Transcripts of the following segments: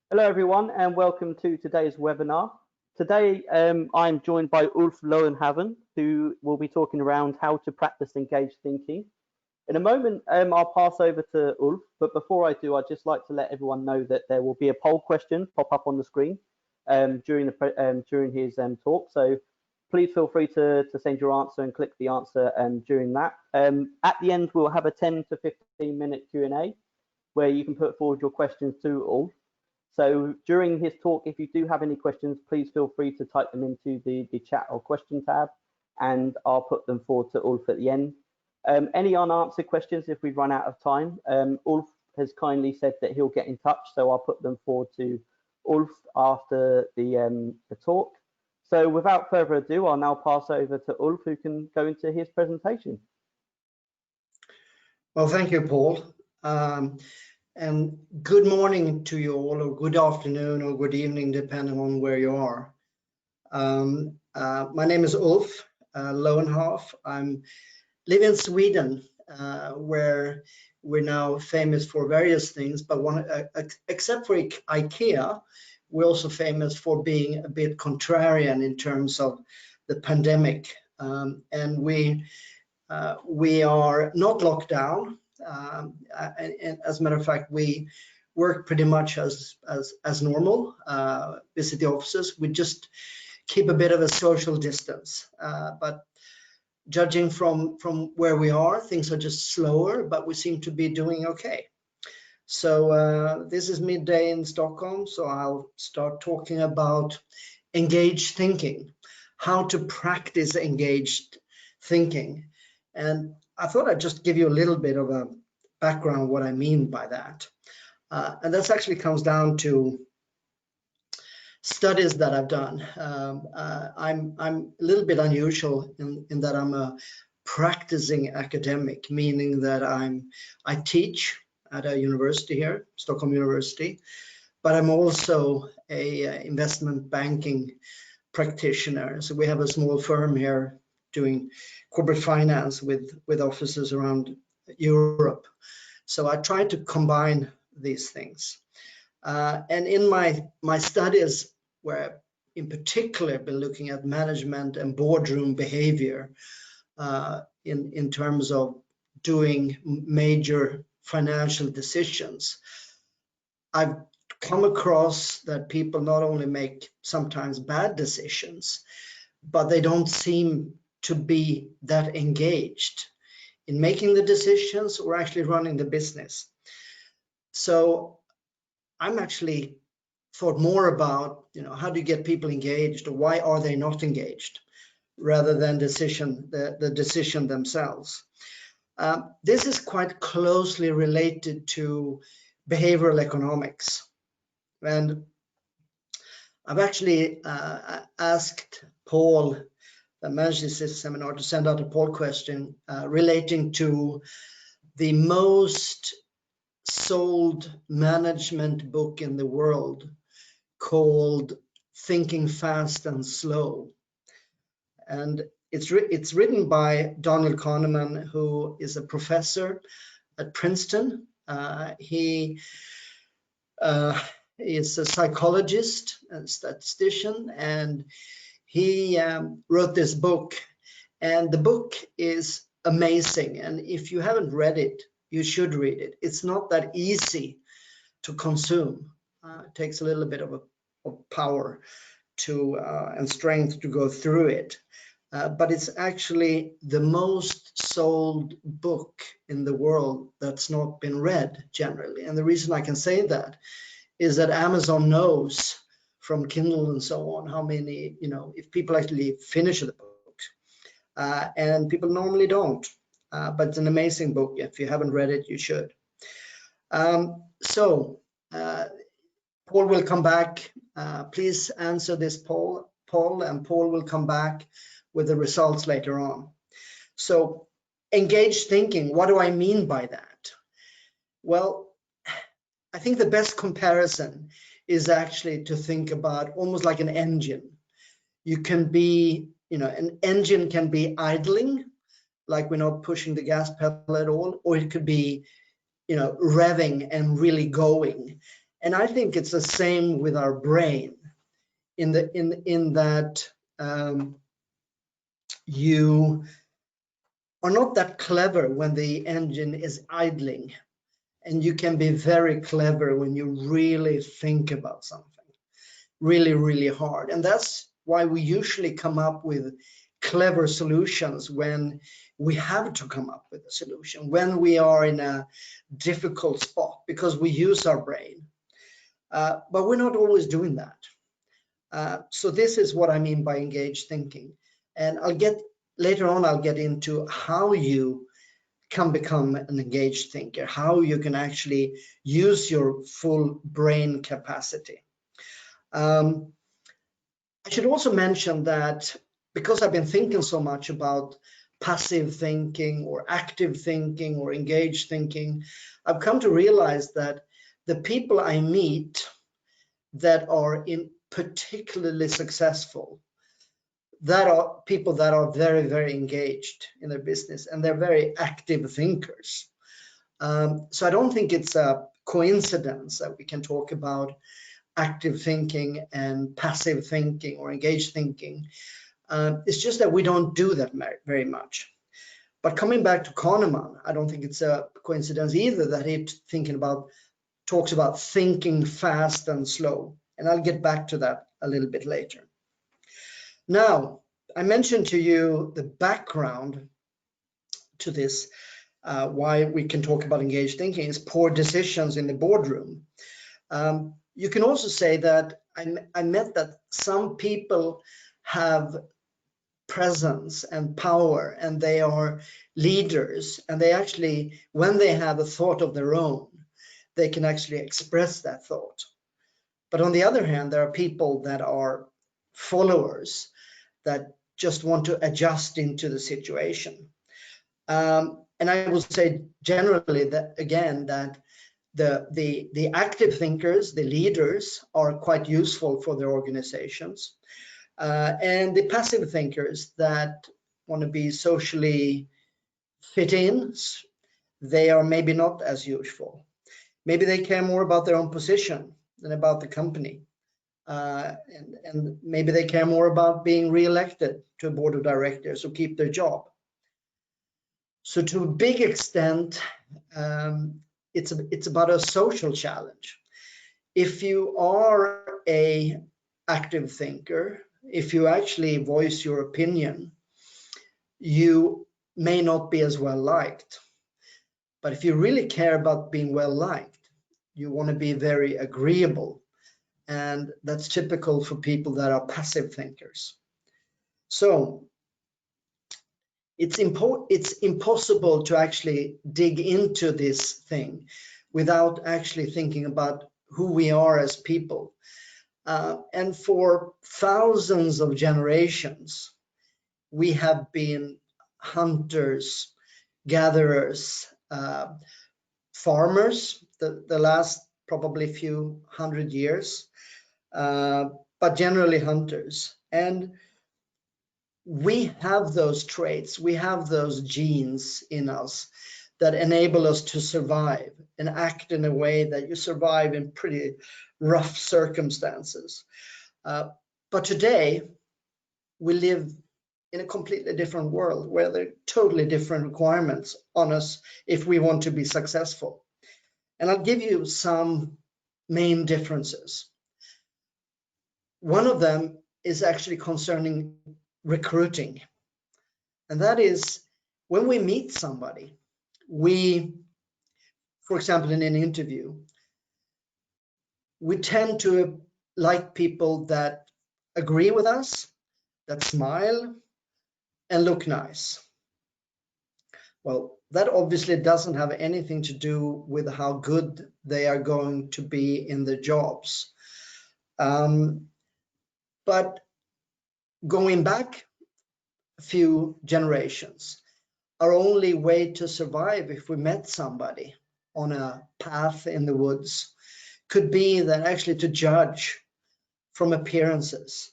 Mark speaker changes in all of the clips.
Speaker 1: Hello everyone and welcome to today's webinar. Today I'm joined by Ulf Löwenhav, who will be talking around how to practice engaged thinking. In a moment I'll pass over to Ulf, but before I do I'd just like to let everyone know that there will be a poll question pop up on the screen during his talk, so please feel free to send your answer and click the answer during that. At the end we'll have a 10 to 15 minute Q&A where you can put forward your questions to Ulf. So during his talk, if you do have any questions, please feel free to type them into the chat or question tab, and I'll put them forward to Ulf at the end. Any unanswered questions, if we run out of time, Ulf has kindly said that he'll get in touch, so I'll put them forward to Ulf after the talk. So without further ado, I'll now pass over to Ulf, who can go into his presentation.
Speaker 2: Well, thank you, Paul. And good morning to you all, or good afternoon, or good evening, depending on where you are. My name is Ulf Löwenhav. I live in Sweden, where we're now famous for various things, but except for IKEA, we're also famous for being a bit contrarian in terms of the pandemic. And we are not locked down. And as a matter of fact, we work pretty much as normal, visit the offices. We just keep a bit of a social distance, but judging from where we are, things are just slower, but we seem to be doing okay. So this is midday in Stockholm, so I'll start talking about engaged thinking, how to practice engaged thinking. And I thought I'd just give you a little bit of a background what I mean by that. And this actually comes down to studies that I've done. I'm a little bit unusual in that I'm a practicing academic, meaning that I teach at a university here, Stockholm University, but I'm also a investment banking practitioner. So we have a small firm here doing corporate finance with offices around Europe. So I try to combine these things. And in my studies, where in particular I've been looking at management and boardroom behavior in terms of doing major financial decisions, I've come across that people not only make sometimes bad decisions, but they don't seem to be that engaged in making the decisions or actually running the business. So I'm actually thought more about, how do you get people engaged, or why are they not engaged, rather than the decision themselves. This is quite closely related to behavioral economics. And I've actually asked Paul, that manages this seminar, to send out a poll question relating to the most sold management book in the world, called Thinking Fast and Slow. And it's written by Daniel Kahneman, who is a professor at Princeton. He is a psychologist and statistician, and he wrote this book, and the book is amazing. And if you haven't read it, you should read it. It's not that easy to consume. It takes a little bit of power and strength to go through it. But it's actually the most sold book in the world that's not been read generally. And the reason I can say that is that Amazon knows from Kindle and so on how many, if people actually finish the book, and people normally don't, but it's an amazing book. If you haven't read it, you should. So Paul will come back. Please answer this poll, and Paul will come back with the results later on. So engaged thinking, what do I mean by that? Well, I think the best comparison is actually to think about almost like an engine. You can be, an engine can be idling, like we're not pushing the gas pedal at all, or it could be, revving and really going. And I think it's the same with our brain, in that you are not that clever when the engine is idling, and you can be very clever when you really think about something really, really hard. And that's why we usually come up with clever solutions when we have to come up with a solution, when we are in a difficult spot, because we use our brain. But we're not always doing that. So this is what I mean by engaged thinking. And later on, I'll get into how you can become an engaged thinker, how you can actually use your full brain capacity. I should also mention that because I've been thinking so much about passive thinking or active thinking or engaged thinking, I've come to realize that the people I meet that are particularly successful, that are people that are very, very engaged in their business, and they're very active thinkers. So I don't think it's a coincidence that we can talk about active thinking and passive thinking or engaged thinking. It's just that we don't do that very much. But coming back to Kahneman, I don't think it's a coincidence either that he talks about thinking fast and slow. And I'll get back to that a little bit later. Now, I mentioned to you the background to this, why we can talk about engaged thinking is poor decisions in the boardroom. You can also say that I met that some people have presence and power, and they are leaders, and they actually, when they have a thought of their own, they can actually express that thought. But on the other hand, there are people that are followers that just want to adjust into the situation. And I will say generally that, again, that the active thinkers, the leaders, are quite useful for their organizations. And the passive thinkers that want to be socially fit in, they are maybe not as useful. Maybe they care more about their own position than about the company. And maybe they care more about being re-elected to a board of directors or keep their job. So to a big extent, it's about a social challenge. If you are an active thinker, if you actually voice your opinion, you may not be as well liked. But if you really care about being well liked, you want to be very agreeable. And that's typical for people that are passive thinkers. So it's impossible to actually dig into this thing without actually thinking about who we are as people. And for thousands of generations, we have been hunters, gatherers, farmers, the last probably few hundred years, but generally hunters. And we have those traits, we have those genes in us that enable us to survive and act in a way that you survive in pretty rough circumstances. But today, we live in a completely different world where there are totally different requirements on us if we want to be successful. And I'll give you some main differences. One of them is actually concerning recruiting. And that is when we meet somebody, for example, in an interview, we tend to like people that agree with us, that smile and look nice. Well, that obviously doesn't have anything to do with how good they are going to be in their jobs. But going back a few generations, our only way to survive if we met somebody on a path in the woods could be that actually to judge from appearances.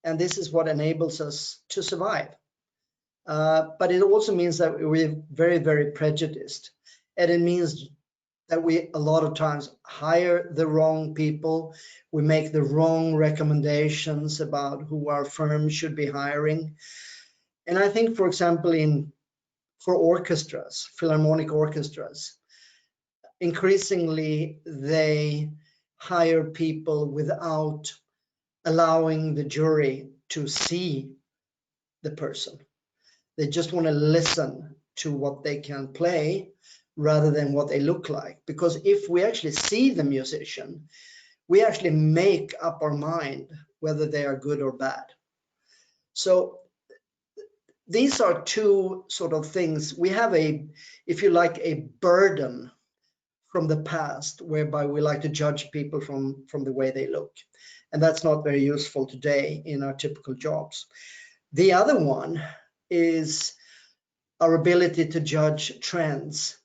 Speaker 2: And this is what enables us to survive. But it also means that we're very, very prejudiced. And it means that we a lot of times hire the wrong people. We make the wrong recommendations about who our firm should be hiring. And I think, for example, for orchestras, philharmonic orchestras, increasingly they hire people without allowing the jury to see the person. They just want to listen to what they can play rather than what they look like. Because if we actually see the musician, we actually make up our mind whether they are good or bad. So these are two sort of things. We have a, if you like, a burden from the past whereby we like to judge people from the way they look. And that's not very useful today in our typical jobs. The other one is our ability to judge trends.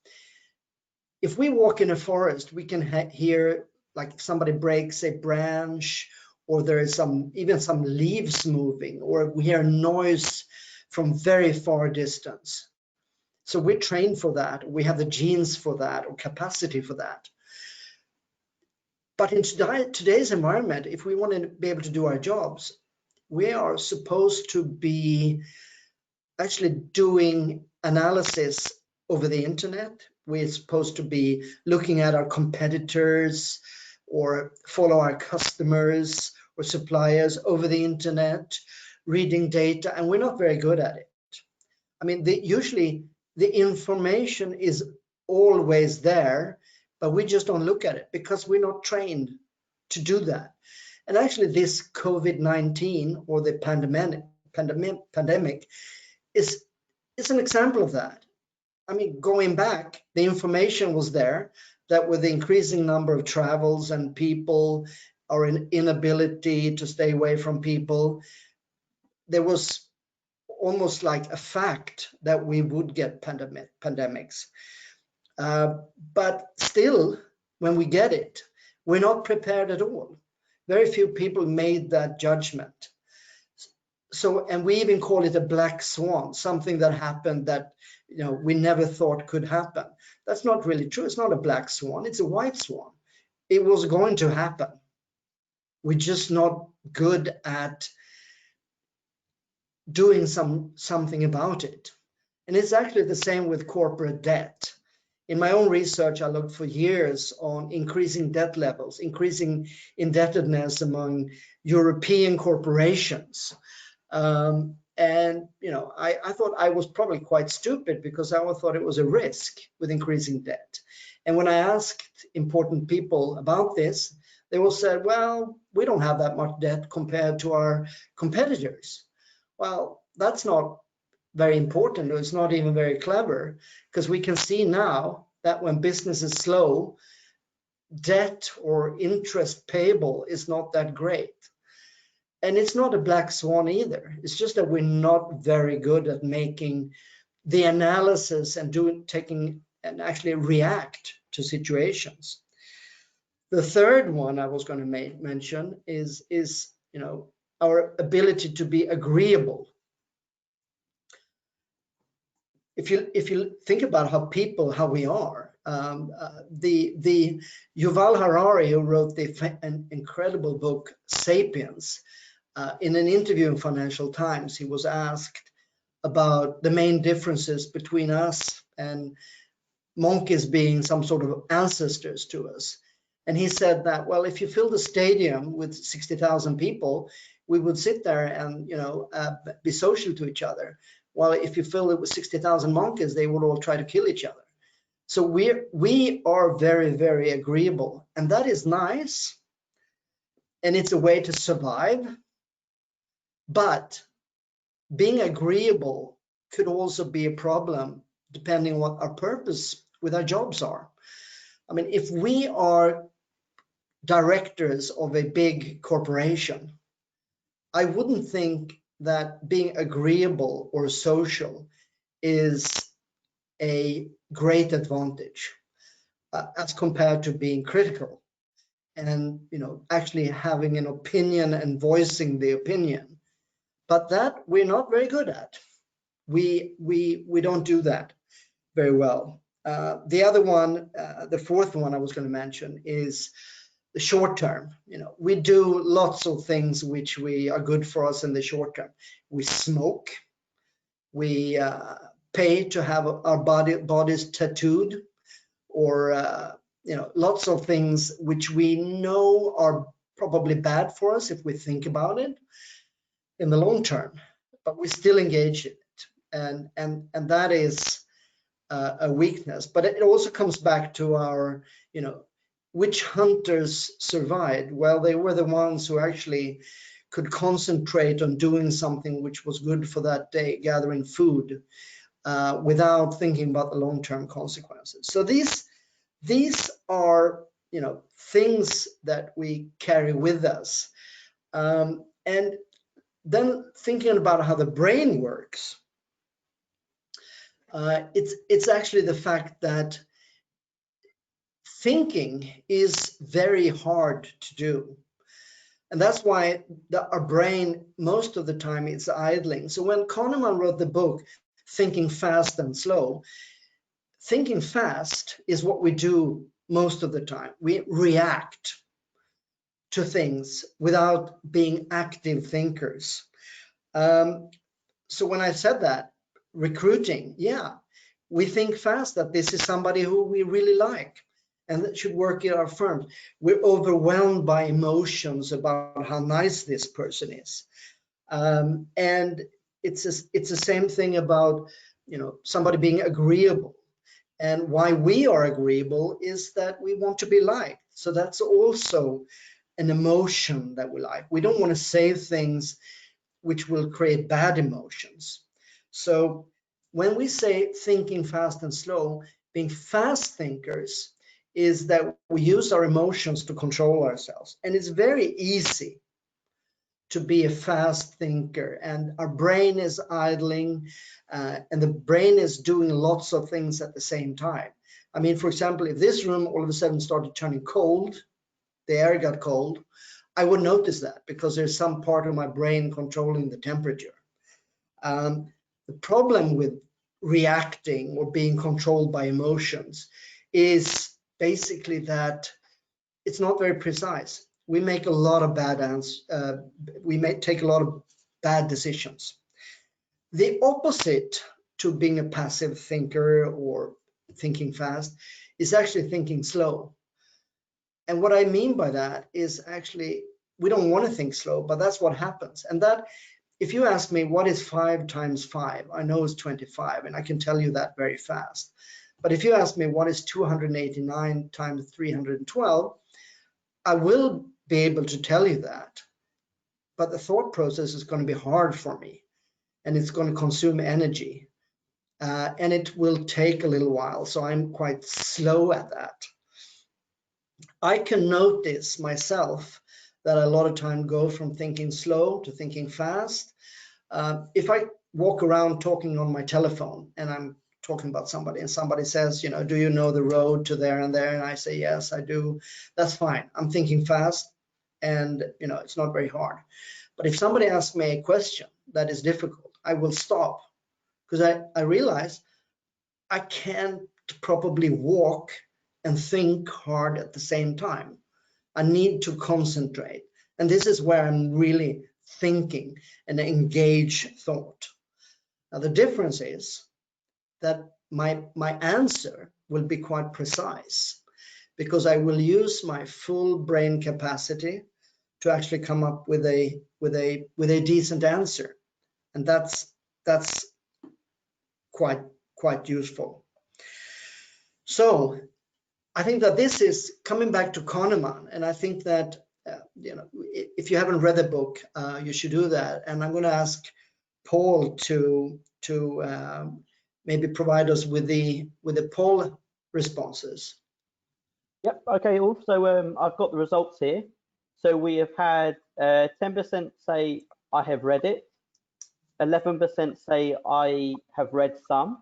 Speaker 2: If we walk in a forest, we can hear like somebody breaks a branch, or there is even some leaves moving, or we hear noise from very far distance. So we're trained for that. We have the genes for that, or capacity for that. But in today's environment, if we want to be able to do our jobs, we are supposed to be actually doing analysis over the internet. We're supposed to be looking at our competitors or follow our customers or suppliers over the internet, reading data, and we're not very good at it. I mean, usually the information is always there, but we just don't look at it because we're not trained to do that. And actually this COVID-19 or the pandemic is an example of that. I mean, going back, the information was there that with the increasing number of travels and people, or an inability to stay away from people, there was almost like a fact that we would get pandemics. But still, when we get it, we're not prepared at all. Very few people made that judgment. So, and we even call it a black swan, something that happened that, you know, we never thought could happen. That's not really true. It's not a black swan, it's a white swan. It was going to happen. We're just not good at doing something about it. And it's actually the same with corporate debt. In my own research, I looked for years on increasing debt levels, increasing indebtedness among European corporations. And you know, I thought I was probably quite stupid because I thought it was a risk with increasing debt. And when I asked important people about this, they all said, well, we don't have that much debt compared to our competitors. Well, that's not very important, or it's not even very clever, because we can see now that when business is slow, debt or interest payable is not that great. And it's not a black swan either. It's just that we're not very good at making the analysis and taking and actually react to situations. The third one I was going to mention is you know, our ability to be agreeable. If you think about how we are, the Yuval Harari, who wrote an incredible book, Sapiens, in an interview in Financial Times, he was asked about the main differences between us and monkeys being some sort of ancestors to us. And he said that, well, if you filled a stadium with 60,000 people, we would sit there and, you know, be social to each other. While if you fill it with 60,000 monkeys, they would all try to kill each other. So we are very, very agreeable, and that is nice. And it's a way to survive. But being agreeable could also be a problem depending on what our purpose with our jobs are. I mean, if we are directors of a big corporation, I wouldn't think that being agreeable or social is a great advantage as compared to being critical and, you know, actually having an opinion and voicing the opinion. But that we're not very good at. We don't do that very well. The other one, the fourth one I was going to mention is the short term. You know, we do lots of things which we are good for us in the short term. We smoke. We pay to have our bodies tattooed, or you know, lots of things which we know are probably bad for us if we think about it in the long term, but we still engage in it, and that is a weakness. But it also comes back to our, you know, which hunters survived? Well, they were the ones who actually could concentrate on doing something which was good for that day, gathering food, without thinking about the long-term consequences. So these are, you know, things that we carry with us, and then thinking about how the brain works. It's actually the fact that thinking is very hard to do. And that's why our brain, most of the time, is idling. So when Kahneman wrote the book, Thinking Fast and Slow, thinking fast is what we do most of the time. We react to things without being active thinkers. So when I said that, recruiting, yeah, we think fast that this is somebody who we really like and that should work in our firm. We're overwhelmed by emotions about how nice this person is. And it's the same thing about, you know, somebody being agreeable. And why we are agreeable is that we want to be liked. So that's also an emotion that we like. We don't want to say things which will create bad emotions. So when we say thinking fast and slow, being fast thinkers is that we use our emotions to control ourselves. And it's very easy to be a fast thinker, and our brain is idling, and the brain is doing lots of things at the same time. I mean, for example, if this room all of a sudden started turning cold, the air got cold, I would notice that because there's some part of my brain controlling the temperature. The problem with reacting or being controlled by emotions is basically that it's not very precise. We make a lot of bad we may take a lot of bad decisions. The opposite to being a passive thinker or thinking fast is actually thinking slow. And what I mean by that is actually we don't want to think slow, but that's what happens. And that, if you ask me what is 5 times 5, I know it's 25, and I can tell you that very fast. But if you ask me what is 289 times 312, I will be able to tell you that. But the thought process is going to be hard for me, and it's going to consume energy, and it will take a little while. So I'm quite slow at that. I can notice myself that a lot of time go from thinking slow to thinking fast. If I walk around talking on my telephone and I'm talking about somebody and somebody says, you know, do you know the road to there and there? And I say, yes, I do. That's fine. I'm thinking fast, and, you know, it's not very hard. But if somebody asks me a question that is difficult, I will stop, because I realize I can't probably walk and think hard at the same time. I need to concentrate. And this is where I'm really thinking and engage thought. Now, the difference is that my answer will be quite precise, because I will use my full brain capacity to actually come up with a decent answer. And that's quite useful. So I think that this is coming back to Kahneman, and I think that you know, if you haven't read the book, you should do that. And I'm going to ask Paul to maybe provide us with the poll responses.
Speaker 1: Yep. Okay. Also, I've got the results here. So we have had 10% say I have read it, 11% say I have read some,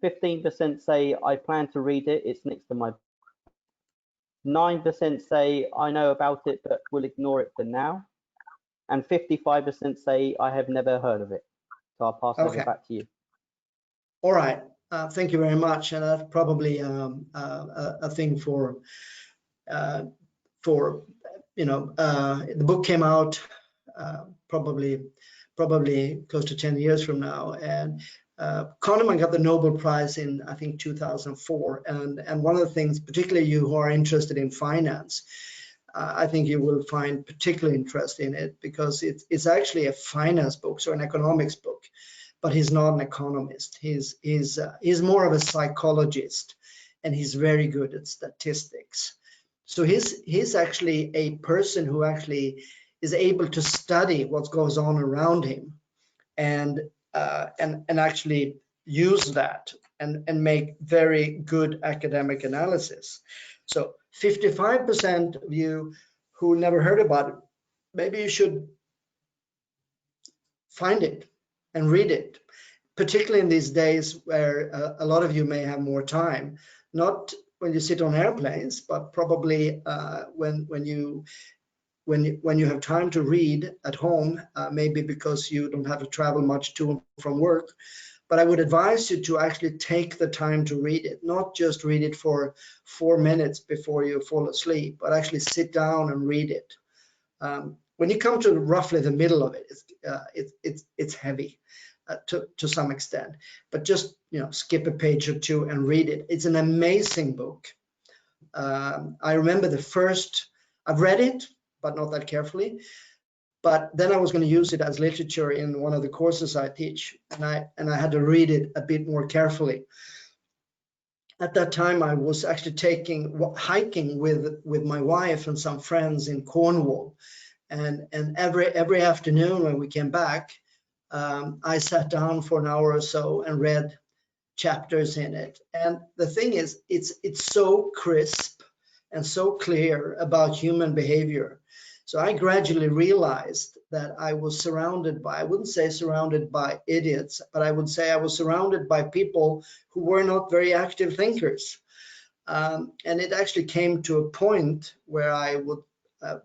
Speaker 1: 15% say I plan to read it, it's next to my, 9% say I know about it but will ignore it for now, and 55% say I have never heard of it. So I'll pass it back to you.
Speaker 2: All right. Thank you very much, and that's probably a thing for the book came out probably close to 10 years from now, and Kahneman got the Nobel Prize in, I think, 2004, and one of the things, particularly you who are interested in finance, I think you will find particular interest in it, because it's actually a finance book, so an economics book, but he's not an economist. He's more of a psychologist, and he's very good at statistics. So he's actually a person who actually is able to study what goes on around him, and actually use that and make very good academic analysis. So 55% of you who never heard about it, maybe you should find it and read it, particularly in these days where a lot of you may have more time, not when you sit on airplanes, but probably when you have time to read at home, maybe because you don't have to travel much to and from work. But I would advise you to actually take the time to read it, not just read it for 4 minutes before you fall asleep, but actually sit down and read it. When you come to roughly the middle of it, it's heavy to some extent, but just skip a page or two and read it. It's an amazing book. I remember I've read it, but not that carefully. But then I was going to use it as literature in one of the courses I teach, and I had to read it a bit more carefully. At that time, I was actually hiking with my wife and some friends in Cornwall, and every afternoon when we came back, I sat down for an hour or so and read chapters in it. And the thing is, it's so crisp and so clear about human behavior. So I gradually realized that I was surrounded by, I wouldn't say surrounded by idiots, but I would say I was surrounded by people who were not very active thinkers. And it actually came to a point where I would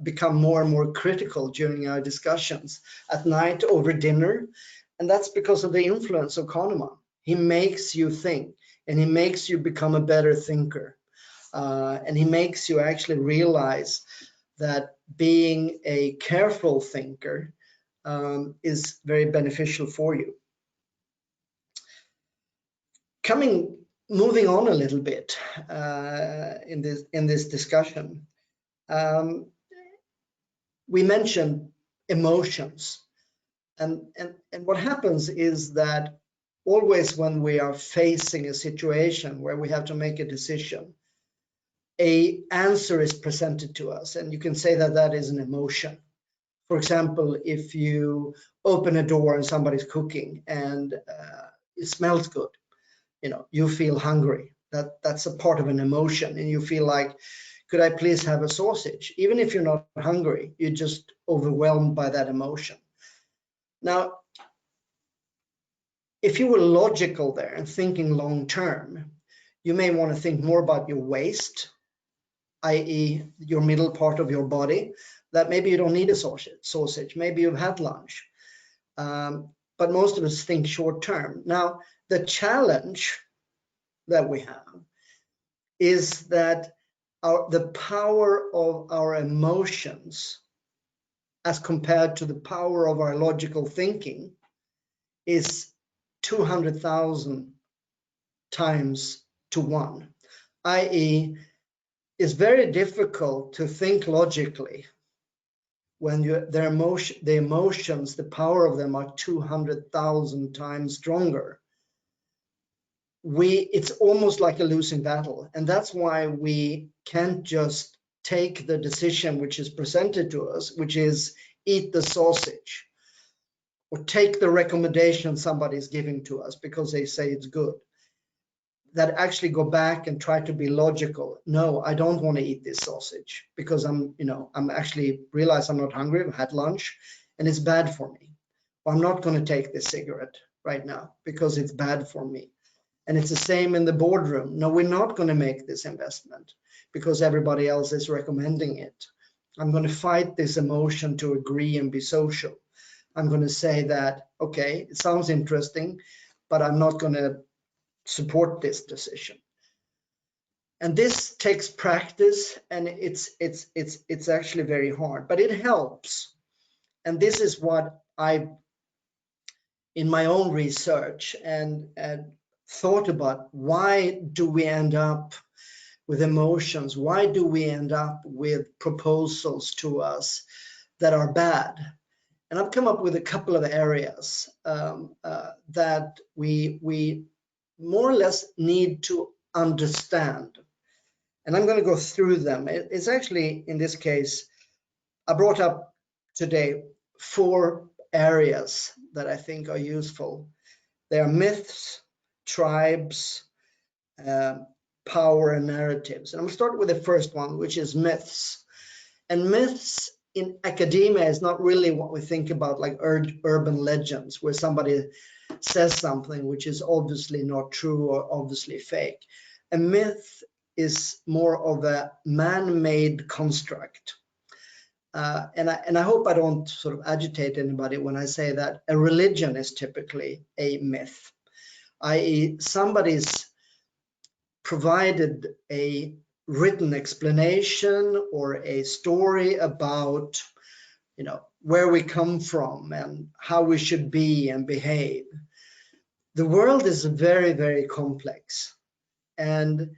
Speaker 2: become more and more critical during our discussions at night over dinner. And that's because of the influence of Kahneman. He makes you think, and he makes you become a better thinker. And he makes you actually realize that being a careful thinker is very beneficial for you. Moving on a little bit in this discussion, we mentioned emotions, and what happens is that always when we are facing a situation where we have to make a decision, an answer is presented to us, and you can say that that is an emotion. For example, if you open a door and somebody's cooking and it smells good, you feel hungry. That's a part of an emotion, and you feel like, could I please have a sausage? Even if you're not hungry, you're just overwhelmed by that emotion. Now, if you were logical there and thinking long term, you may want to think more about your waist, i.e. your middle part of your body, that maybe you don't need a sausage, maybe you've had lunch. But most of us think short term. Now, the challenge that we have is that the power of our emotions as compared to the power of our logical thinking is 200,000 times to 1, i.e. it's very difficult to think logically when the emotions, the power of them are 200,000 times stronger. It's almost like a losing battle, and that's why we can't just take the decision which is presented to us, which is eat the sausage, or take the recommendation somebody's giving to us because they say it's good. That actually go back and try to be logical. No, I don't want to eat this sausage because I'm actually realize I'm not hungry. I've had lunch and it's bad for me. Or I'm not going to take this cigarette right now because it's bad for me. And it's the same in the boardroom. No, we're not going to make this investment because everybody else is recommending it. I'm going to fight this emotion to agree and be social. I'm going to say that, okay, it sounds interesting, but I'm not going to support this decision. And this takes practice, and it's actually very hard, but it helps. And this is what I, in my own research, and thought about, why do we end up with emotions? Why do we end up with proposals to us that are bad? And I've come up with a couple of areas that we more or less need to understand. And I'm going to go through them. It's actually, in this case, I brought up today 4 areas that I think are useful. They are myths, tribes, power, and narratives. And I'm going to start with the first one, which is myths. And myths in academia is not really what we think about, like urban legends, where somebody says something which is obviously not true or obviously fake. A myth is more of a man-made construct. And I hope I don't sort of agitate anybody when I say that a religion is typically a myth, i.e. somebody's provided a written explanation or a story about, you know, where we come from and how we should be and behave. The world is very, very complex, and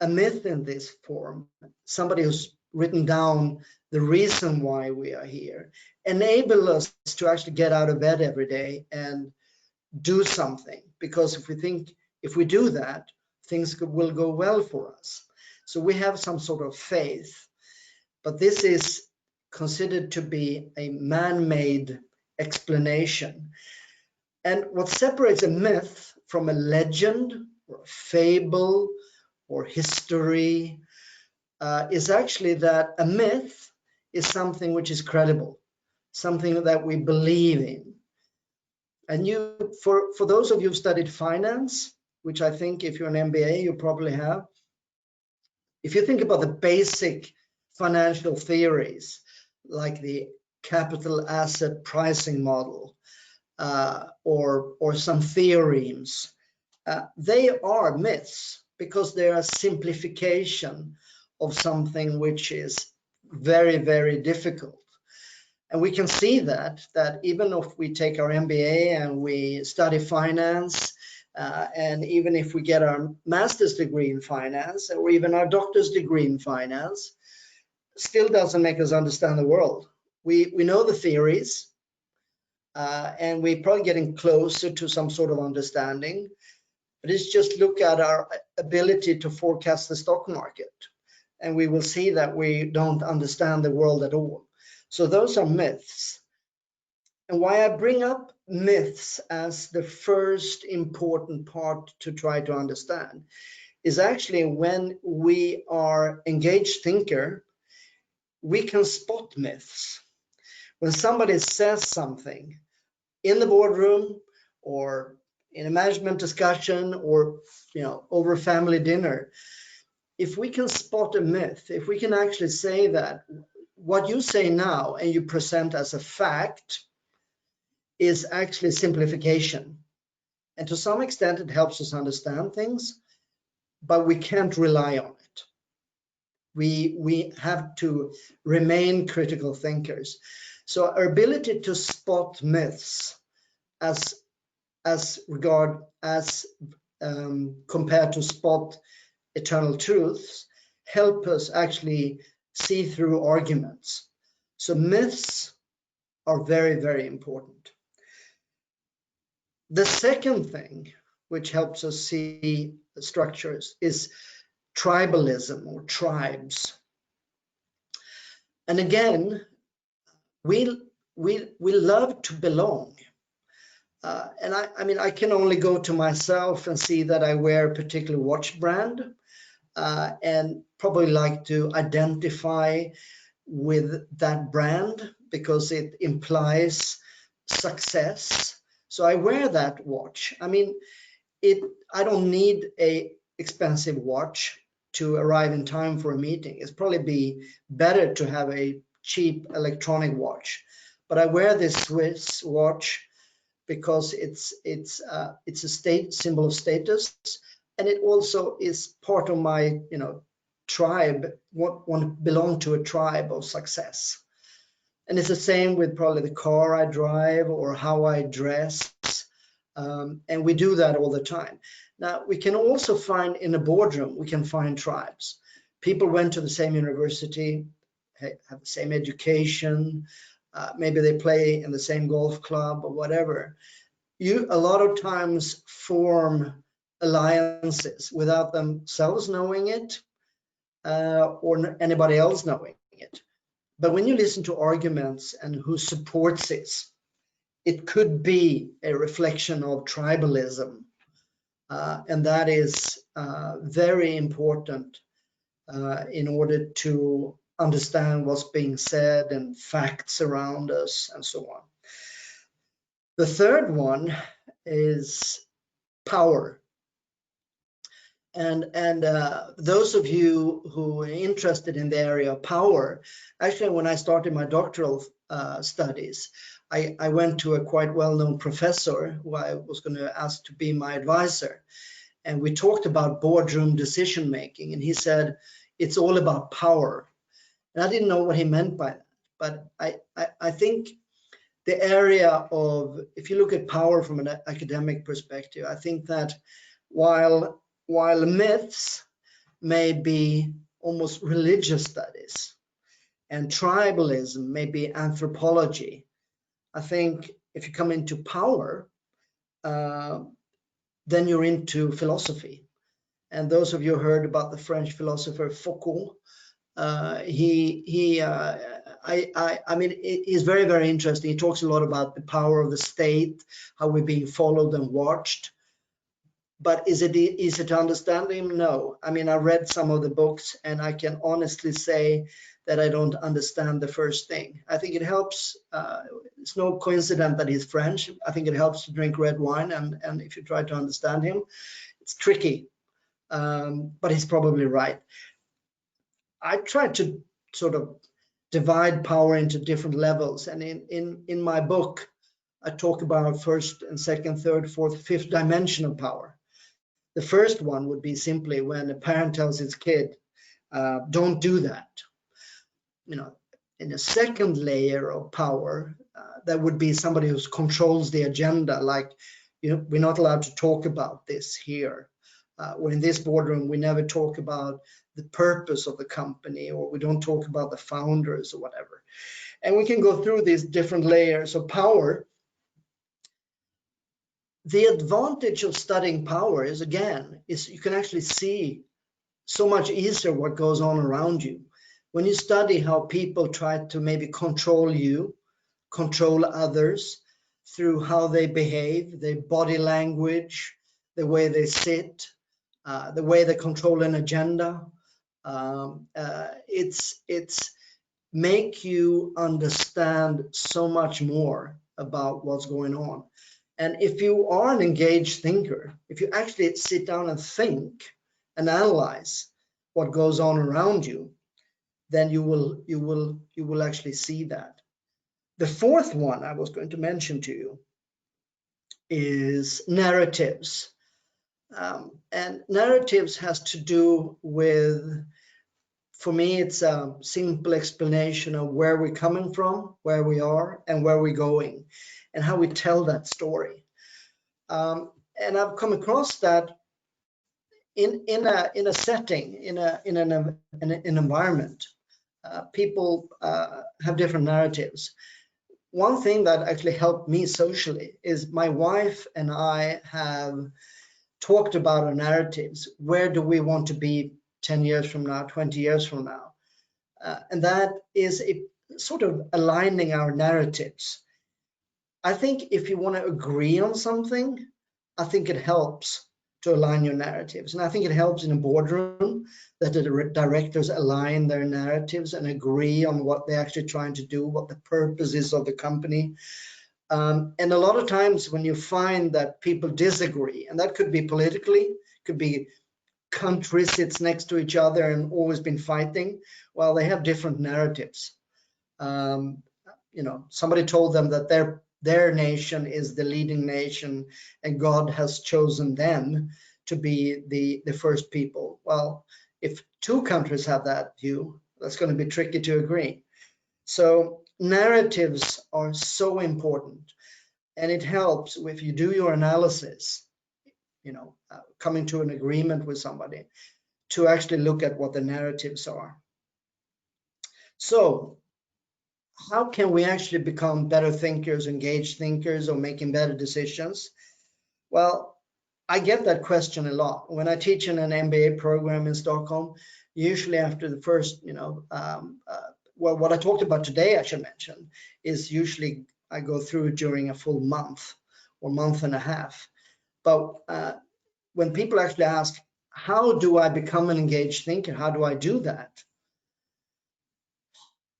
Speaker 2: a myth in this form, somebody who's written down the reason why we are here, enable us to actually get out of bed every day and do something. Because if we do that, things will go well for us. So we have some sort of faith, but this is considered to be a man-made explanation. And what separates a myth from a legend or a fable or history is actually that a myth is something which is credible, something that we believe in. And for those of you who've studied finance, which I think if you're an MBA, you probably have, if you think about the basic financial theories, like the capital asset pricing model, or some theorems, they are myths because they are a simplification of something which is very, very difficult. And we can see that even if we take our MBA and we study finance, and even if we get our master's degree in finance, or even our doctor's degree in finance, still doesn't make us understand the world. We know the theories, and we're probably getting closer to some sort of understanding. But it's just look at our ability to forecast the stock market, and we will see that we don't understand the world at all. So those are myths. And why I bring up myths as the first important part to try to understand is actually when we are engaged thinker, we can spot myths. When somebody says something in the boardroom or in a management discussion or, you know, over family dinner, if we can spot a myth, if we can actually say that what you say now and you present as a fact is actually simplification. And to some extent, it helps us understand things, but we can't rely on it. We have to remain critical thinkers. So our ability to spot myths as compared to spot eternal truths help us actually see through arguments. So myths are very, very important. The second thing which helps us see the structures is tribalism or tribes. And again, we love to belong. And I mean, I can only go to myself and see that I wear a particular watch brand, and probably like to identify with that brand because it implies success. So I wear that watch. I mean, I don't need a expensive watch to arrive in time for a meeting. It's probably be better to have a cheap electronic watch. But I wear this Swiss watch because it's a symbol of status, and it also is part of my tribe. Want to belong to a tribe of success. And it's the same with probably the car I drive or how I dress. And we do that all the time. Now, we can also find in a boardroom, we can find tribes. People went to the same university, have the same education, maybe they play in the same golf club or whatever. You a lot of times form alliances without themselves knowing it, or anybody else knowing it. But when you listen to arguments and who supports it could be a reflection of tribalism. And that is very important in order to understand what's being said and facts around us and so on. The third one is power. And those of you who are interested in the area of power, actually, when I started my doctoral studies, I went to a quite well-known professor who I was going to ask to be my advisor. And we talked about boardroom decision making. And he said, it's all about power. And I didn't know what he meant by that. But I think the area of, if you look at power from an academic perspective, I think that while myths may be almost religious studies and tribalism may be anthropology, I think if you come into power, then you're into philosophy. And those of you who heard about the French philosopher Foucault, he's very, very interesting. He talks a lot about the power of the state, how we're being followed and watched. But is it easy to understand him? No. I mean, I read some of the books and I can honestly say that I don't understand the first thing. I think it helps. It's no coincidence that he's French. I think it helps to drink red wine. And if you try to understand him, it's tricky. But he's probably right. I tried to sort of divide power into different levels. And in my book, I talk about first and second, third, fourth, fifth dimension of power. The first one would be simply when a parent tells his kid, don't do that. In a second layer of power, that would be somebody who controls the agenda, like, we're not allowed to talk about this here. Or in this boardroom, we never talk about the purpose of the company, or we don't talk about the founders or whatever. And we can go through these different layers of power. The advantage of studying power is you can actually see so much easier what goes on around you. When you study how people try to maybe control you, control others through how they behave, their body language, the way they sit, the way they control an agenda, it's make you understand so much more about what's going on. And if you are an engaged thinker, if you actually sit down and think and analyze what goes on around you, then you will actually see that. The fourth one I was going to mention to you is narratives. And narratives has to do with, for me, it's a simple explanation of where we're coming from, where we are, and where we're going, and how we tell that story. And I've come across that in a setting, in an environment. People have different narratives. One thing that actually helped me socially is my wife and I have talked about our narratives. Where do we want to be 10 years from now, 20 years from now? And that is sort of aligning our narratives. I think if you want to agree on something, I think it helps to align your narratives. And I think it helps in a boardroom that the directors align their narratives and agree on what they're actually trying to do, what the purpose is of the company. And a lot of times when you find that people disagree, and that could be politically, could be countries sits next to each other and always been fighting, well, they have different narratives. Somebody told them that their nation is the leading nation and God has chosen them to be the first people. Well, if two countries have that view, that's going to be tricky to agree. So narratives are so important, and it helps if you do your analysis, coming to an agreement with somebody, to actually look at what the narratives are. So how can we actually become better thinkers, engaged thinkers, or making better decisions? Well, I get that question a lot. When I teach in an MBA program in Stockholm, usually after the first, well, what I talked about today, I should mention, is usually I go through during a full month or month and a half. But when people actually ask, how do I become an engaged thinker? How do I do that?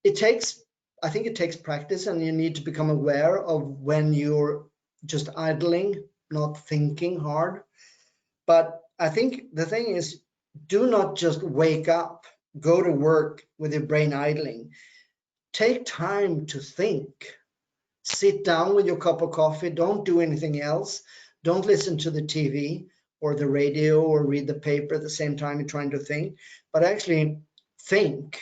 Speaker 2: I think it takes practice, and you need to become aware of when you're just idling, not thinking hard. But I think the thing is, do not just wake up, go to work with your brain idling. Take time to think. Sit down with your cup of coffee. Don't do anything else. Don't listen to the TV or the radio or read the paper at the same time you're trying to think, but actually think.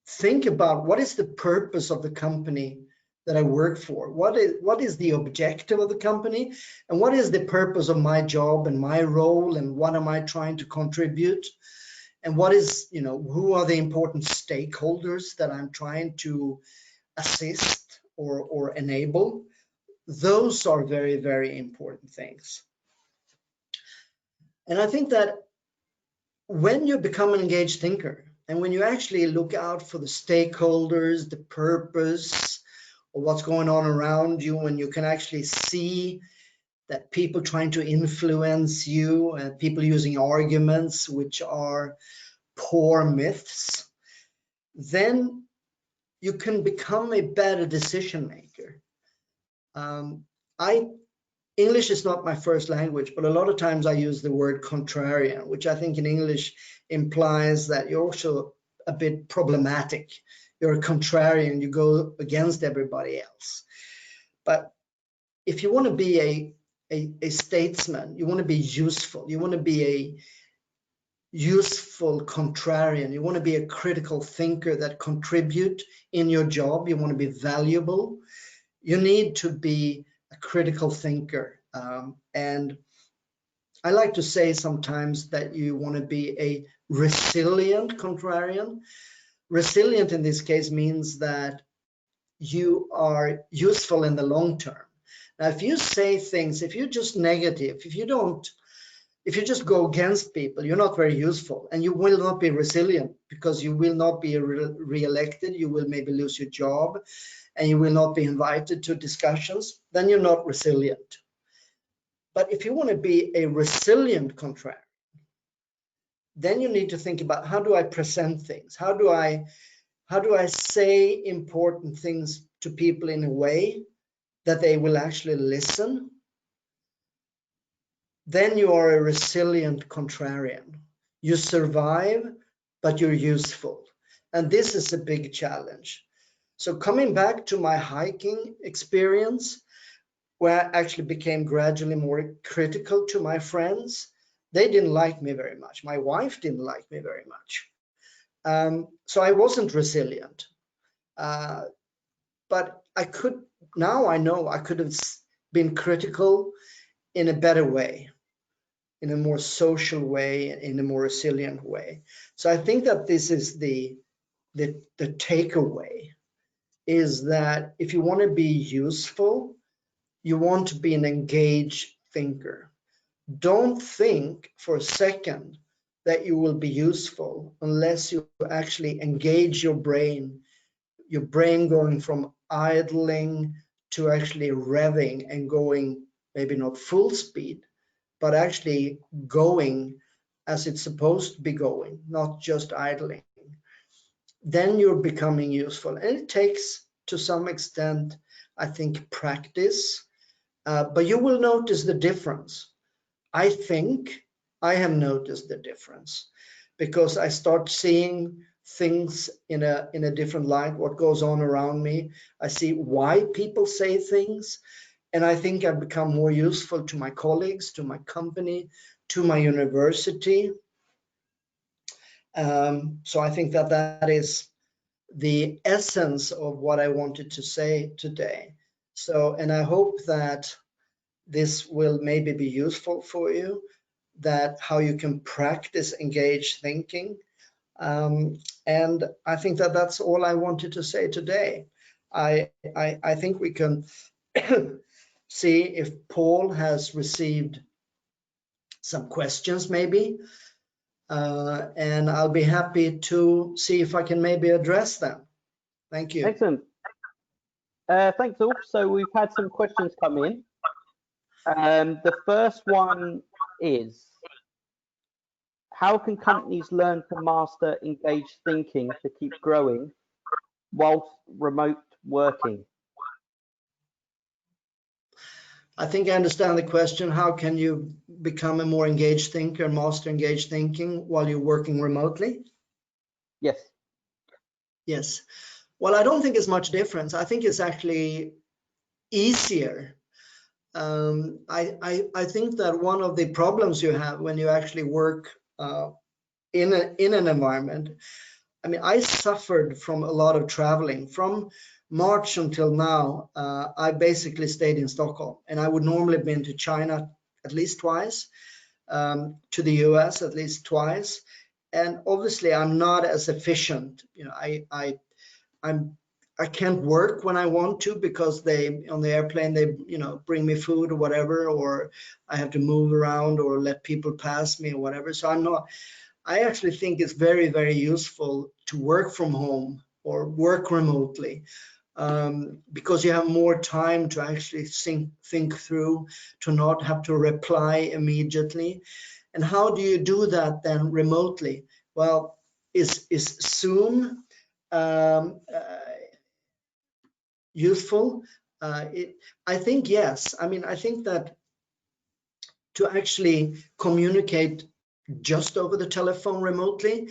Speaker 2: Think about what is the purpose of the company that I work for? What is the objective of the company? And what is the purpose of my job and my role, and what am I trying to contribute? And what is, who are the important stakeholders that I'm trying to assist or enable? Those are very, very important things. And I think that when you become an engaged thinker, and when you actually look out for the stakeholders, the purpose, or what's going on around you, and you can actually see that people trying to influence you and people using arguments which are poor myths, then you can become a better decision maker. English is not my first language, but a lot of times I use the word contrarian, which I think in English implies that you're also a bit problematic. You're a contrarian, you go against everybody else. But if you want to be a statesman, you want to be useful, you want to be a useful contrarian, you want to be a critical thinker that contribute in your job, you want to be valuable, you need to be a critical thinker. And I like to say sometimes that you want to be a resilient contrarian. Resilient in this case means that you are useful in the long term. Now, if you say things, if you're just negative, if you just go against people, you're not very useful, and you will not be resilient, because you will not be re-elected, you will maybe lose your job, and you will not be invited to discussions. Then you're not resilient. But if you want to be a resilient contrarian, then you need to think about, how do I present things? How do I say important things to people in a way that they will actually listen? Then you are a resilient contrarian. You survive, but you're useful. And this is a big challenge. So coming back to my hiking experience, where I actually became gradually more critical to my friends, they didn't like me very much. My wife didn't like me very much. So I wasn't resilient. But now I know I could have been critical in a better way, in a more social way, in a more resilient way. So I think that this is the takeaway, is that if you want to be useful, you want to be an engaged thinker. Don't think for a second that you will be useful unless you actually engage your brain going from idling to actually revving and going, maybe not full speed, but actually going as it's supposed to be going, not just idling. Then you're becoming useful. And it takes, to some extent, I think, practice. But you will notice the difference. I think I have noticed the difference, because I start seeing things in a different light, what goes on around me. I see why people say things, and I think I've become more useful to my colleagues, to my company, to my university. So I think that is the essence of what I wanted to say today. So, and I hope that this will maybe be useful for you, that how you can practice engaged thinking. And I think that that's all I wanted to say today. I think we can see if Paul has received some questions maybe, and I'll be happy to see if I can maybe address them. Thank you.
Speaker 1: Excellent. Thanks, Ulf. So we've had some questions come in. The first one is, how can companies learn to master engaged thinking to keep growing whilst remote working?
Speaker 2: I think I understand the question. How can you become a more engaged thinker, master engaged thinking while you're working remotely?
Speaker 1: Yes.
Speaker 2: Yes. Well, I don't think it's much difference. I think it's actually easier. I think that one of the problems you have when you actually work in an environment, I mean, I suffered from a lot of traveling. From March until now, I basically stayed in Stockholm, and I would normally have been to China at least twice, to the US at least twice. And obviously I'm not as efficient. You know, I can't work when I want to, because they, on the airplane, they, you know, bring me food or whatever, or I have to move around or let people pass me or whatever. So I actually think it's very, very useful to work from home or work remotely, because you have more time to actually think through, to not have to reply immediately. And how do you do that then remotely? Well, is Zoom useful? I think yes. I mean, I think that to actually communicate just over the telephone remotely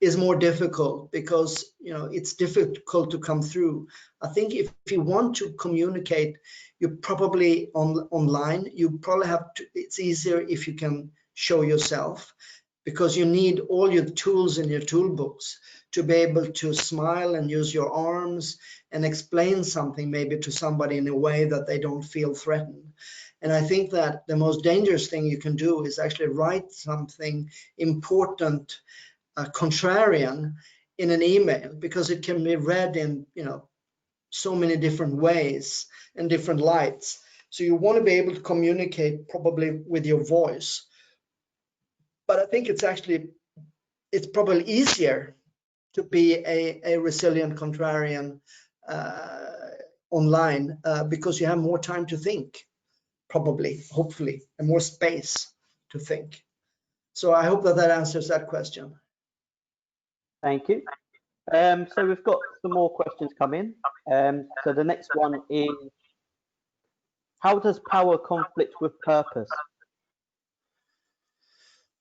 Speaker 2: is more difficult, because, you know, it's difficult to come through. I think if you want to communicate, you probably online, you probably have to, it's easier if you can show yourself, because you need all your tools in your toolbox to be able to smile and use your arms and explain something maybe to somebody in a way that they don't feel threatened. And I think that the most dangerous thing you can do is actually write something important, contrarian, in an email, because it can be read in, you know, so many different ways and different lights. So you want to be able to communicate probably with your voice. But I think it's probably easier to be a resilient contrarian online, because you have more time to think, probably, hopefully, and more space to think. So I hope that answers that question.
Speaker 1: Thank you. So we've got some more questions come in. So the next one is, how does power conflict with purpose?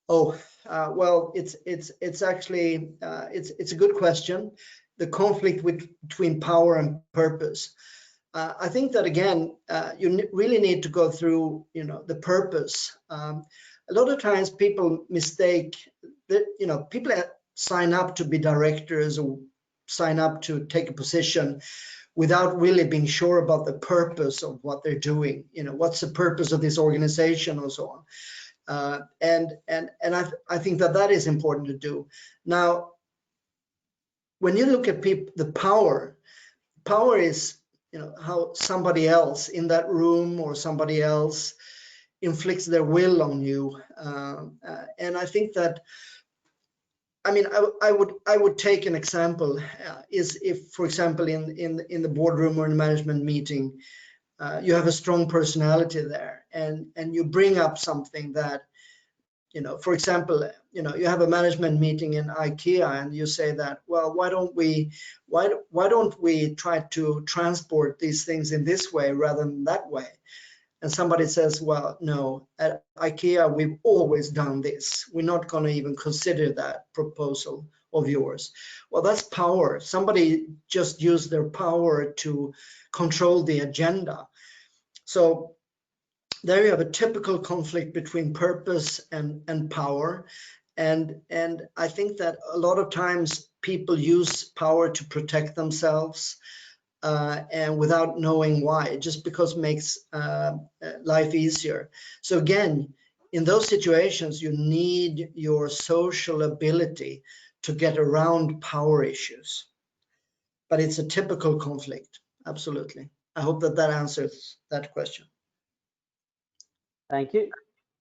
Speaker 2: Oh, well, it's actually it's a good question. The conflict between power and purpose. I think that again, you really need to go through, you know, the purpose. A lot of times people mistake that, you know, people sign up to be directors or sign up to take a position without really being sure about the purpose of what they're doing. You know, what's the purpose of this organization and so on. And I think that is important to do. Now, when you look at the power is, you know, how somebody else in that room or somebody else inflicts their will on you. And I think that, I mean, I would take an example, is if, for example, in the boardroom or in a management meeting, you have a strong personality there, and you bring up something that, you know, for example, you know, you have a management meeting in IKEA and you say that, well, why don't we try to transport these things in this way rather than that way? and somebody says, well, no, at IKEA, we've always done this. We're not going to even consider that proposal of yours. Well, that's power. Somebody just used their power to control the agenda. So there you have a typical conflict between purpose and power. And I think that a lot of times people use power to protect themselves, and without knowing why, just because it makes life easier. So again, in those situations, you need your social ability to get around power issues. But it's a typical conflict, absolutely. I hope that answers that question.
Speaker 1: Thank you.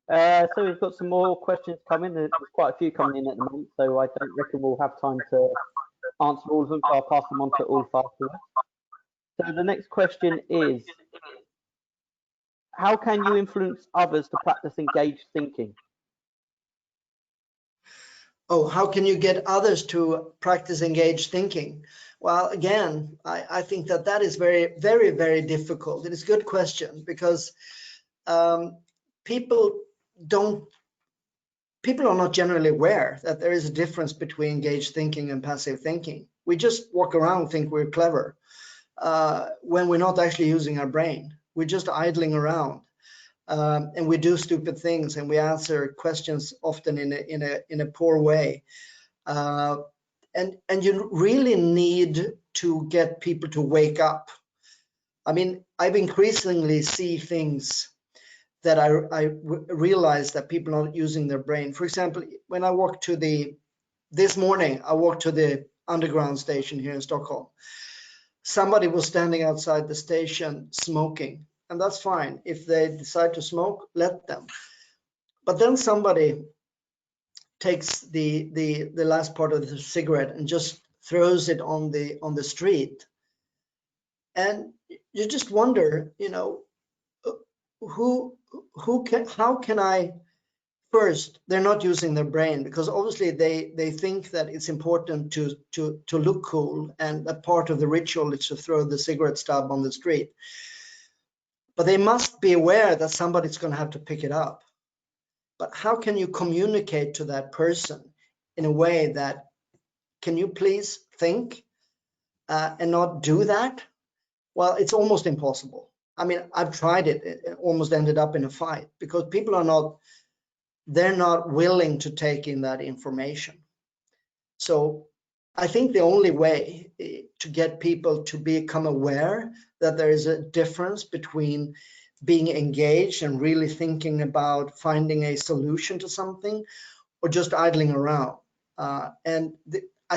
Speaker 1: So we've got some more questions coming. There's quite a few coming in at the moment, so I don't reckon we'll have time to answer all of them, so I'll pass them on to Ulf afterwards. So the next question is, how can you influence others to practice engaged thinking?
Speaker 2: Oh, how can you get others to practice engaged thinking? Well, again, I think that is very, very, very difficult. It is a good question, because people are not generally aware that there is a difference between engaged thinking and passive thinking. We just walk around and think we're clever when we're not actually using our brain. We're just idling around, and we do stupid things, and we answer questions often in a poor way. And you really need to get people to wake up. I mean, I've increasingly see things that I realize that people are not using their brain. For example, when I walked this morning, I walked to the underground station here in Stockholm. Somebody was standing outside the station smoking, and that's fine. If they decide to smoke, let them. But then somebody takes the last part of the cigarette and just throws it on the street. And you just wonder, you know, how can I, first, they're not using their brain, because obviously they think that it's important to look cool, and a part of the ritual is to throw the cigarette stub on the street. But they must be aware that somebody's going to have to pick it up. But how can you communicate to that person in a way that, can you please think and not do that? Well, it's almost impossible. I mean, I've tried it. It almost ended up in a fight, because people are not, they're not willing to take in that information. So I think the only way to get people to become aware that there is a difference between being engaged and really thinking about finding a solution to something, or just idling around. I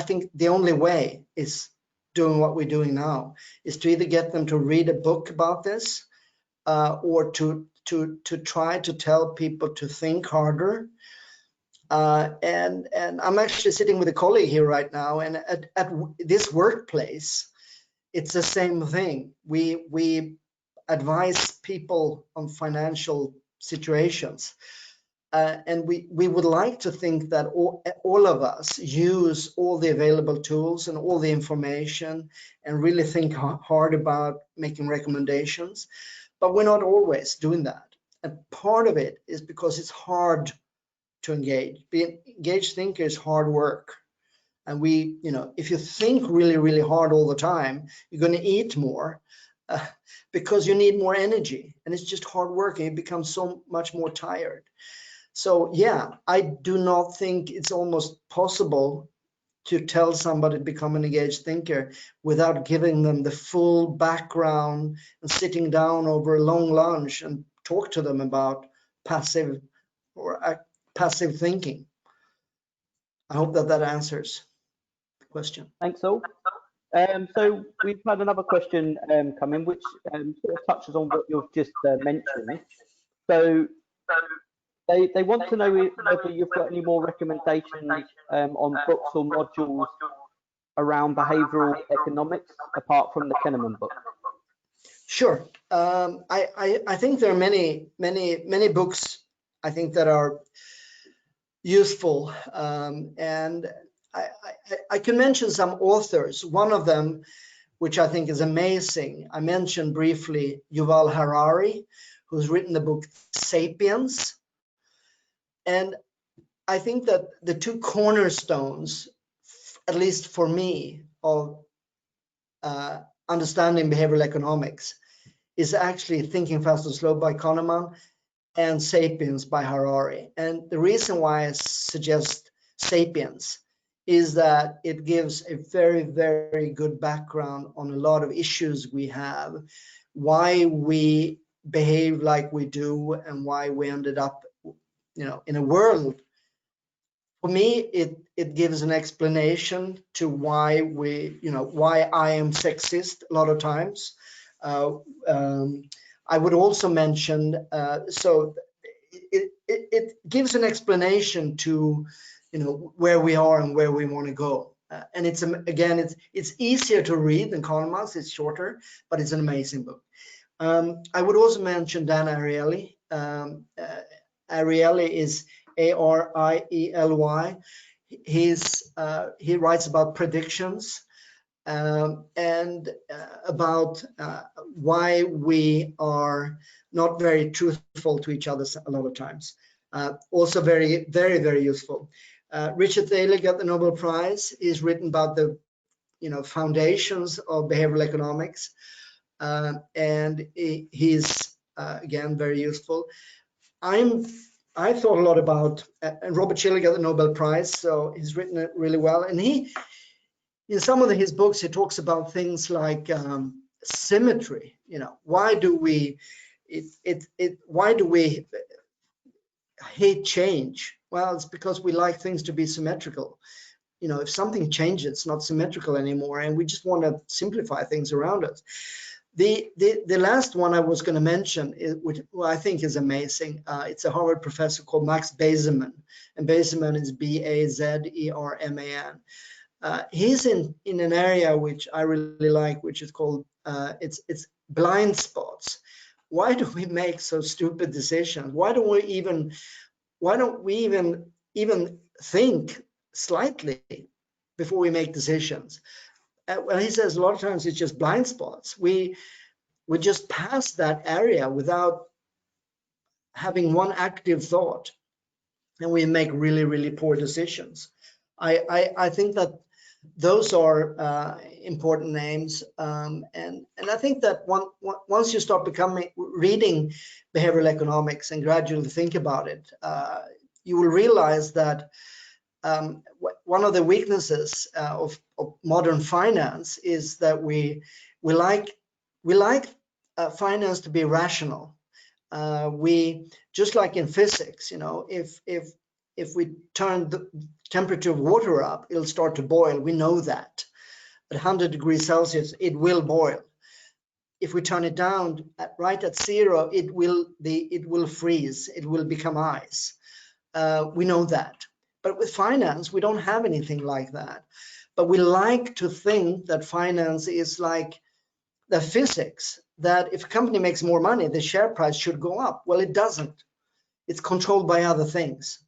Speaker 2: think the only way is doing what we're doing now, is to either get them to read a book about this, or to try to tell people to think harder. And I'm actually sitting with a colleague here right now, and at this workplace, it's the same thing. We advise people on financial situations, and we would like to think that all of us use all the available tools and all the information, and really think hard about making recommendations, but we're not always doing that. And part of it is because it's hard to engage. Being engaged thinker is hard work. And you know, if you think really, really hard all the time, you're going to eat more because you need more energy, and it's just hard work, and you become so much more tired. So yeah, I do not think it's almost possible to tell somebody to become an engaged thinker without giving them the full background and sitting down over a long lunch and talk to them about passive thinking. I hope that answers the question.
Speaker 1: Thanks, all. So we've had another question come in, which sort of touches on what you've just mentioned. So they want to know whether you've got any more recommendations on books or modules around behavioural economics, apart from the Kahneman book.
Speaker 2: Sure. I think there are many books, I think, that are useful, and I can mention some authors. One of them, which I think is amazing, I mentioned briefly Yuval Harari, who's written the book Sapiens. And I think that the two cornerstones, at least for me, of understanding behavioral economics is actually Thinking Fast and Slow by Kahneman and Sapiens by Harari. And the reason why I suggest Sapiens is that it gives a very, very good background on a lot of issues we have, why we behave like we do, and why we ended up, in a world. For me, it gives an explanation to why why I am sexist a lot of times. I would also mention, so it gives an explanation to, where we are and where we want to go. And it's again, it's easier to read than Kahneman's. It's shorter, but it's an amazing book. I would also mention Dan Ariely. Ariely is Ariely. He writes about predictions and about why we are not very truthful to each other a lot of times. Also very, very, very useful. Richard Thaler got the Nobel Prize. He's written about the foundations of behavioral economics, and he's again very useful. I thought a lot about, and Robert Shiller got the Nobel Prize, so he's written it really well. And in some of his books, he talks about things like symmetry. Why do we hate change? Well, it's because we like things to be symmetrical. If something changes, it's not symmetrical anymore, and we just want to simplify things around us. The last one I was going to mention, which I think is amazing, it's a Harvard professor called Max Bazerman, and Bazerman is Bazerman. He's in an area which I really like, which is called it's blind spots. Why do we make so stupid decisions? Why don't we even think slightly before we make decisions? Well, he says a lot of times it's just blind spots. We just pass that area without having one active thought, and we make really, really poor decisions. I think that those are important names, and I think that once you start reading behavioral economics and gradually think about it, you will realize that one of the weaknesses of modern finance is that we like finance to be rational. We, just like in physics, if we turn the temperature of water up, it'll start to boil. We know that at 100 degrees Celsius, it will boil. If we turn it down right at 0, it will freeze. It will become ice. We know that. But with finance, we don't have anything like that. But we like to think that finance is like the physics, that if a company makes more money, the share price should go up. Well, it doesn't. It's controlled by other things.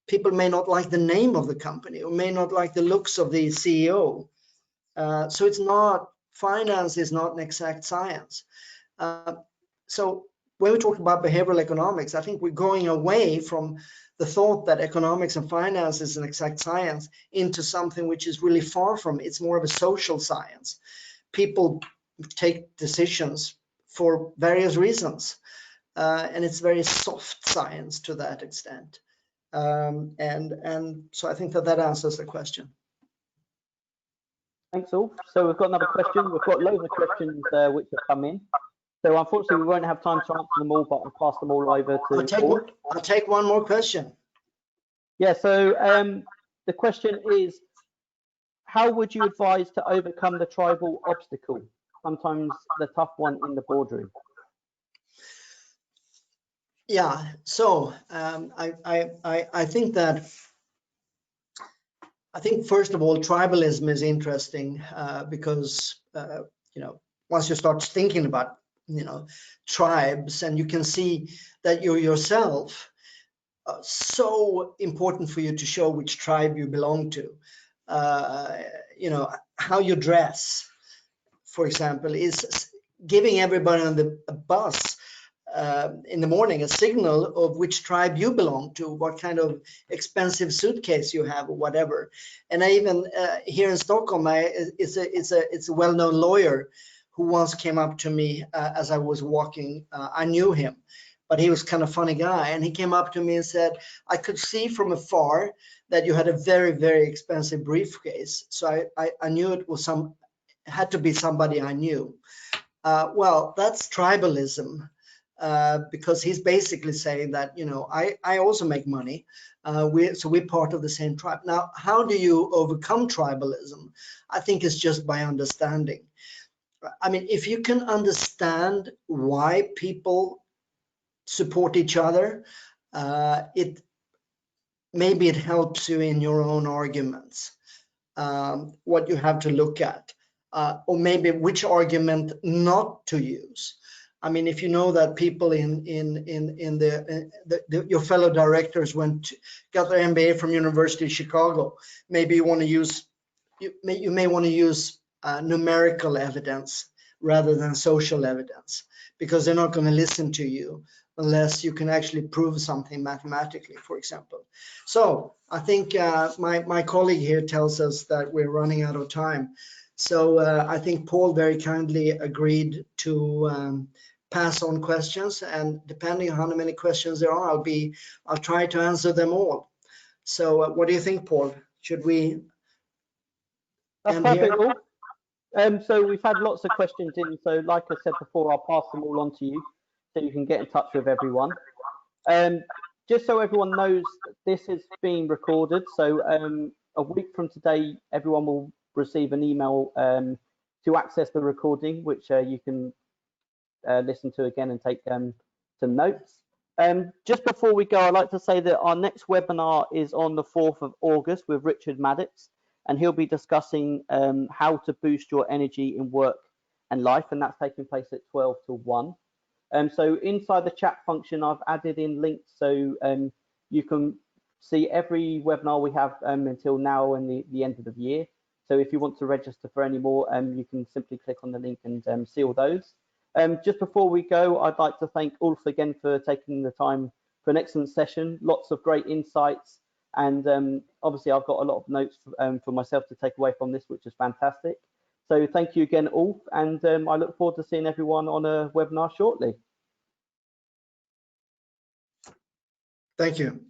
Speaker 2: People may not like the name of the company or may not like the looks of the CEO. So it's not, finance is not an exact science. So when we talk about behavioral economics, I think we're going away from the thought that economics and finance is an exact science into something which is really far from it. It's more of a social science. People take decisions for various reasons, and it's very soft science to that extent. And so I think that answers the question.
Speaker 1: Thanks, Ulf. So we've got another question. We've got loads of questions which have come in. So unfortunately, we won't have time to answer them all, but I'll pass them all over to
Speaker 2: I'll take one more question.
Speaker 1: Yeah, so the question is, how would you advise to overcome the tribal obstacle, sometimes the tough one in the boardroom?
Speaker 2: Yeah, so I think first of all, tribalism is interesting because once you start thinking about tribes, and you can see that you're yourself so important for you to show which tribe you belong to. How you dress, for example, is giving everybody on the bus in the morning a signal of which tribe you belong to, what kind of expensive suitcase you have or whatever. And I even here in Stockholm, it's a well-known lawyer who once came up to me as I was walking. I knew him, but he was kind of funny guy, and he came up to me and said, I could see from afar that you had a very, very expensive briefcase. So I knew it was had to be somebody I knew. Well, that's tribalism, because he's basically saying that, you know, I also make money. So we're part of the same tribe. Now, how do you overcome tribalism? I think it's just by understanding. I mean, if you can understand why people support each other, maybe it helps you in your own arguments, what you have to look at, or maybe which argument not to use. I mean, if you know that people your fellow directors got their MBA from University of Chicago, maybe you want to use you may want to use numerical evidence rather than social evidence, because they're not going to listen to you unless you can actually prove something mathematically, for example. So I think my colleague here tells us that we're running out of time. So I think Paul very kindly agreed to pass on questions, and depending on how many questions there are, I'll try to answer them all. So what do you think, Paul? Should we
Speaker 1: That's perfect, Ulf. So we've had lots of questions in. So like I said before, I'll pass them all on to you so you can get in touch with everyone. Just so everyone knows, this is being recorded. So a week from today, everyone will receive an email to access the recording, which you can listen to again and take some notes. Just before we go, I'd like to say that our next webinar is on the 4th of August with Richard Maddox, and he'll be discussing how to boost your energy in work and life, and that's taking place at 12 to 1. So inside the chat function, I've added in links so you can see every webinar we have until now and the end of the year. So if you want to register for any more, you can simply click on the link and see all those. Just before we go, I'd like to thank Ulf again for taking the time for an excellent session. Lots of great insights, and obviously I've got a lot of notes for myself to take away from this, which is fantastic. So thank you again, Ulf, and I look forward to seeing everyone on a webinar shortly.
Speaker 2: Thank you.